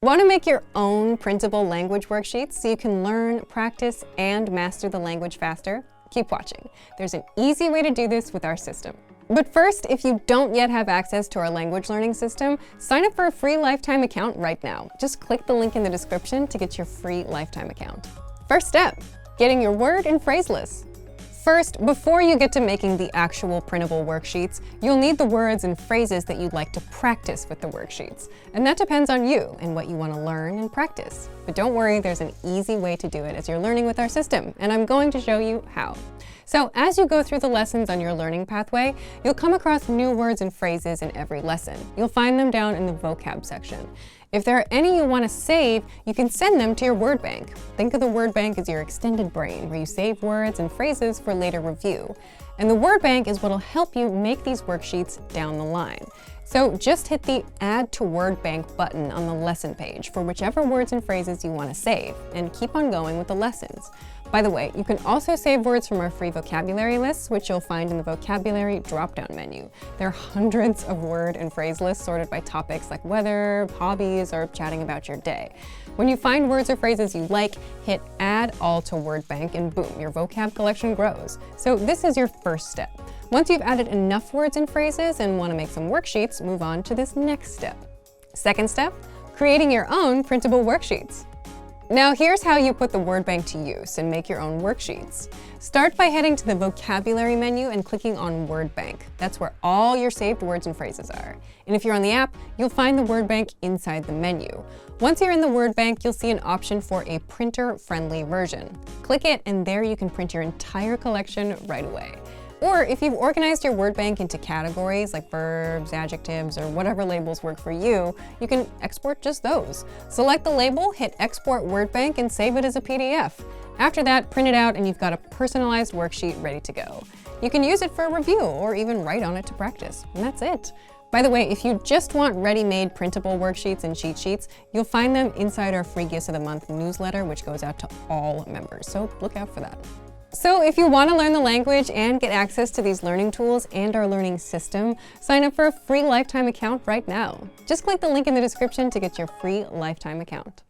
Want to make your own printable language worksheets so you can learn, practice, and master the language faster? Keep watching. There's an easy way to do this with our system. But first, if you don't yet have access to our language learning system, sign up for a free lifetime account right now. Just click the link in the description to get your free lifetime account. First step, getting your word and phrase lists. First, before you get to making the actual printable worksheets, you'll need the words and phrases that you'd like to practice with the worksheets. And that depends on you and what you want to learn and practice. But don't worry, there's an easy way to do it as you're learning with our system, and I'm going to show you how. So as you go through the lessons on your learning pathway, you'll come across new words and phrases in every lesson. You'll find them down in the vocab section. If there are any you want to save, you can send them to your word bank. Think of the word bank as your extended brain, where you save words and phrases for later review. And the word bank is what will help you make these worksheets down the line. So just hit the Add to Word Bank button on the lesson page for whichever words and phrases you want to save, and keep on going with the lessons. By the way, you can also save words from our free vocabulary lists, which you'll find in the vocabulary drop-down menu. There are hundreds of word and phrase lists sorted by topics like weather, hobbies, or chatting about your day. When you find words or phrases you like, hit Add All to Word Bank, and boom, your vocab collection grows. So this is your first step. Once you've added enough words and phrases and want to make some worksheets, move on to this next step. Second step, creating your own printable worksheets. Now here's how you put the word bank to use and make your own worksheets. Start by heading to the vocabulary menu and clicking on word bank. That's where all your saved words and phrases are. And if you're on the app, you'll find the word bank inside the menu. Once you're in the word bank, you'll see an option for a printer-friendly version. Click it, and there you can print your entire collection right away. Or if you've organized your word bank into categories like verbs, adjectives, or whatever labels work for you, you can export just those. Select the label, hit Export Word Bank, and save it as a PDF. After that, print it out and you've got a personalized worksheet ready to go. You can use it for a review or even write on it to practice, and that's it. By the way, if you just want ready-made printable worksheets and cheat sheets, you'll find them inside our free Gifts of the Month newsletter, which goes out to all members, so look out for that. So if you want to learn the language and get access to these learning tools and our learning system, sign up for a free lifetime account right now. Just click the link in the description to get your free lifetime account.